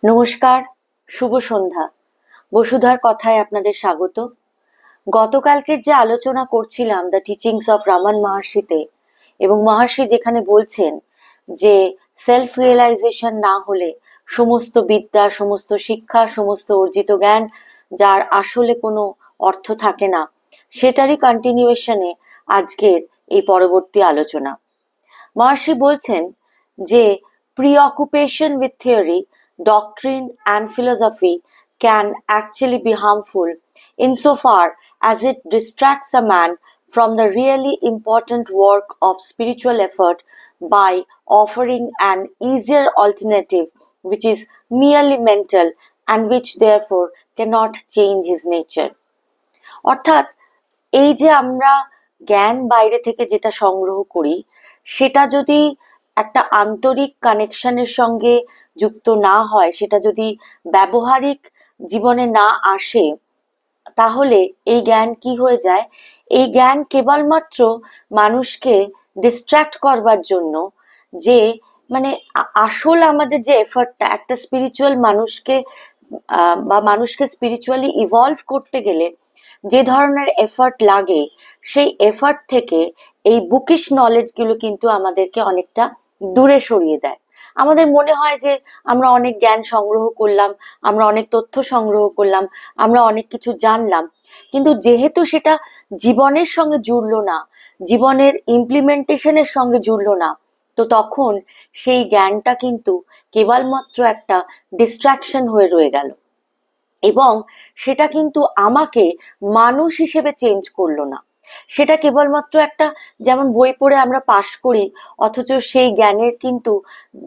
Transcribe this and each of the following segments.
নমস্কার, শুভ সন্ধ্যা। বসুধার কথায় আপনাদের স্বাগত। গতকালকের যে আলোচনা করছিলাম দ্য টিচিংস অফ রামান মাহার্ষিতে, এবং মহর্ষি যেখানে বলছেন যে সেলফ রিয়েলাইজেশন না হলে সমস্ত বিদ্যা, সমস্ত শিক্ষা, সমস্ত অর্জিত জ্ঞান যার আসলে কোনো অর্থ থাকে না, সেটারই কন্টিনিউয়েশনে আজকের এই পরবর্তী আলোচনা। মহর্ষি বলছেন যে preoccupation with theory, doctrine and philosophy can actually be harmful insofar as it distracts a man from the really important work of spiritual effort by offering an easier alternative which is merely mental and which therefore cannot change his nature. অর্থাৎ এই যে আমরা জ্ঞান বাইরে থেকে যেটা সংগ্রহ করি, সেটা যদি একটা আন্তরিক কানেকশনের সঙ্গে যুক্ত না হয়, সেটা যদি ব্যবহারিক জীবনে না আসে, তাহলে এই জ্ঞান কি হয়ে যায়? এই জ্ঞান কেবলমাত্র মানুষকে ডিস্ট্রাক্ট করবার জন্য, যে মানে আসল আমাদের যে এফর্টটা একটা স্পিরিচুয়াল মানুষকে বা মানুষকে স্পিরিচুয়ালি ইভলভ করতে গেলে যে ধরনের এফর্ট লাগে, সেই এফর্ট থেকে এই বুকিশ নলেজ গুলো কিন্তু আমাদেরকে অনেকটা দূরে সরিয়ে দেয়। আমাদের মনে হয় যে আমরা অনেক জ্ঞান সংগ্রহ করলাম, আমরা অনেক তথ্য সংগ্রহ করলাম, আমরা অনেক কিছু জানলাম, কিন্তু যেহেতু সেটা জীবনের সঙ্গে জুড়লো না, জীবনের ইমপ্লিমেন্টেশনের সঙ্গে জুড়লো না, তো তখন সেই জ্ঞানটা কিন্তু কেবলমাত্র একটা ডিস্ট্রাকশন হয়ে রয়ে গেল, এবং সেটা কিন্তু আমাকে মানুষ হিসেবে চেঞ্জ করলো না। সেটা কেবলমাত্র একটা, যেমন বই পড়ে আমরা পাশ করি, অথচ সেই জ্ঞানের কিন্তু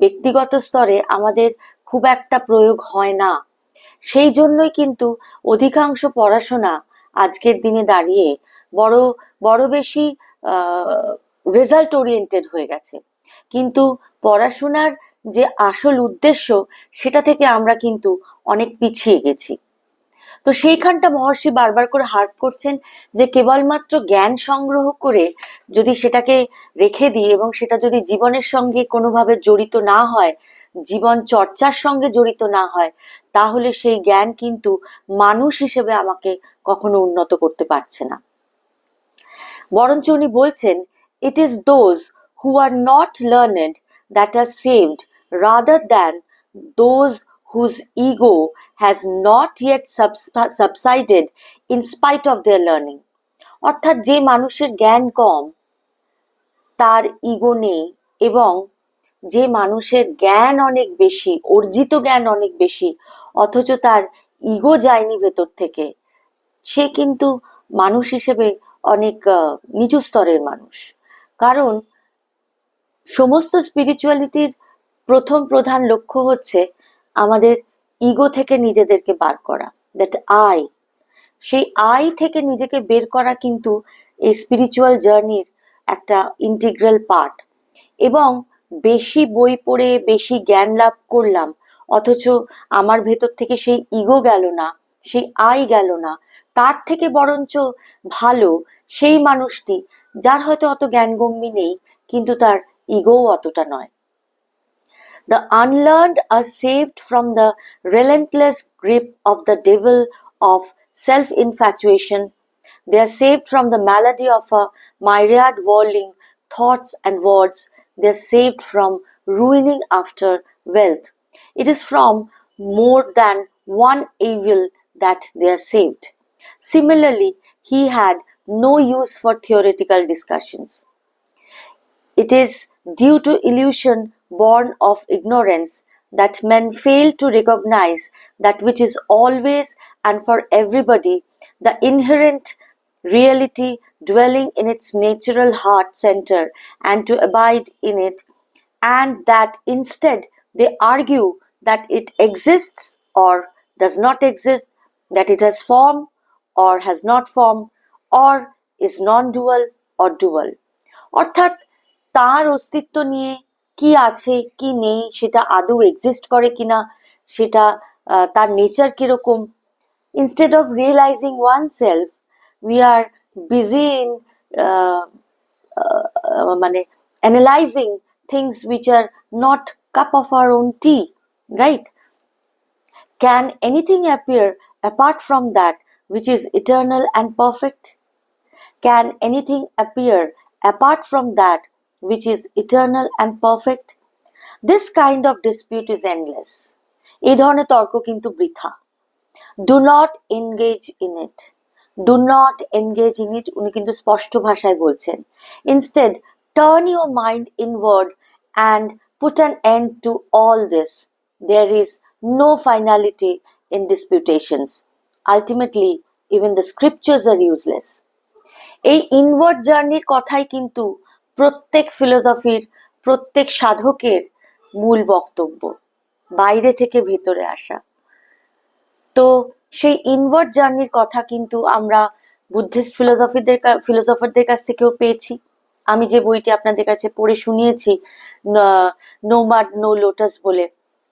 ব্যক্তিগত স্তরে আমাদের খুব একটা প্রয়োগ হয় না। সেই জন্যই কিন্তু অধিকাংশ পড়াশোনা আজকের দিনে দাঁড়িয়ে বড় বড় বেশি রেজাল্ট ওরিয়েন্টেড হয়ে গেছে, কিন্তু পড়াশোনার যে আসল উদ্দেশ্য, সেটা থেকে আমরা কিন্তু অনেক পিছিয়ে গেছি। তো সেইখানটা মহর্ষি বারবার করে হার্প করছেন যে কেবলমাত্র জ্ঞান সংগ্রহ করে যদি সেটাকে রেখে দিই এবং সেটা যদি জীবনের সঙ্গে কোনোভাবে জড়িত না হয়, জীবন চর্চার সঙ্গে জড়িত না হয়, তাহলে সেই জ্ঞান কিন্তু মানুষ হিসেবে আমাকে কখনো উন্নত করতে পারছে না। বরঞ্চ উনি বলছেন, it is those who are not learned that are saved rather than those whose ego has not yet subsided in spite of their learning. অর্থাৎ যে মানুষের জ্ঞান কম, তার ইগো নেই, এবং যে মানুষের জ্ঞান অনেক বেশি, অর্জিত জ্ঞান অনেক বেশি, অথচ তার ইগো যায়নি ভেতর থেকে, সে কিন্তু মানুষ হিসেবে অনেক নিচু স্তরের মানুষ। কারণ সমস্ত স্পিরিচুয়ালিটির প্রথম প্রধান লক্ষ্য হচ্ছে আমাদের ইগো থেকে নিজেদেরকে বার করা, দ্যাট আই। সেই আই থেকে নিজেকে বের করা কিন্তু এই স্পিরিচুয়াল জার্নির একটা ইন্টিগ্রাল পার্ট। এবং বেশি বই পড়ে বেশি জ্ঞান লাভ করলাম, অথচ আমার ভেতর থেকে সেই ইগো গেল না, সেই আই গেল না, তার থেকে বরঞ্চ ভালো সেই মানুষটি যার হয়তো অত জ্ঞানগম্যি নেই, কিন্তু তার ইগোও অতটা নয়। The unlearned are saved from the relentless grip of the devil of self-infatuation. They are saved from the malady of a myriad whirling thoughts and words. They are saved from ruining after wealth. It is from more than one evil that they are saved. Similarly, he had no use for theoretical discussions. It is due to illusion born of ignorance that men fail to recognize that which is always and for everybody the inherent reality dwelling in its natural heart center, and to abide in it, and that instead they argue that it exists or does not exist, that it has form or has not form, or is non-dual or dual. অর্থাৎ তার অস্তিত্ব নিয়ে কি আছে কি নেই, সেটা আদৌ এক্সিস্ট করে কিনা, সেটা তার নেচার কিরকম, instead of realizing oneself, we are busy in মানে analyzing things which are not cup of our own tea, right? Can anything appear apart from that which is eternal and perfect? Can anything appear apart from that which is eternal and perfect? This kind of dispute is endless. এই ধরনের তর্ক কিন্তু বৃথা। Do not engage in it. Do not engage in it. উনি কিন্তু স্পষ্ট ভাষায় বলছেন। Instead, turn your mind inward and put an end to all this. There is no finality in disputations. Ultimately, even the scriptures are useless. এই inward জার্নির কথাই কিন্তু প্রত্যেক ফিলোসফির, প্রত্যেক সাধকের মূল বক্তব্য, বাইরে থেকে ভেতরে আসা। তো সেই ইনওয়ার্ড জার্নির কথা কিন্তু আমরা বুদ্ধিস্ট ফিলোসফারদের কাছ থেকেও পেয়েছি। আমি যে বইটি আপনাদের কাছে পড়ে শুনিয়েছি, নোমাড নো লোটাস বলে,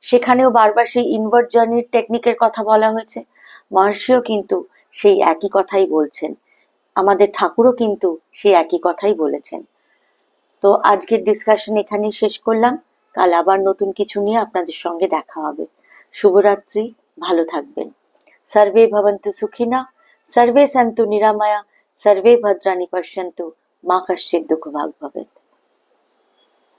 সেখানেও বারবার সেই ইনওয়ার্ড জার্নির টেকনিকের কথা বলা হয়েছে। মহর্ষিও কিন্তু সেই একই কথাই বলছেন, আমাদের ঠাকুরও কিন্তু সেই একই কথাই বলেছেন। তো আজকের ডিসকাশন এখানেই শেষ করলাম। কাল আবার নতুন কিছু নিয়ে আপনাদের সঙ্গে দেখা হবে। শুভরাত্রি, ভালো থাকবেন। सर्वे भवन्तु सुखिनः, सर्वे सन्तु निरामया, सर्वे भद्राणि पश्यन्तु, मा कश्चित् दुःखभाग् भवेत्।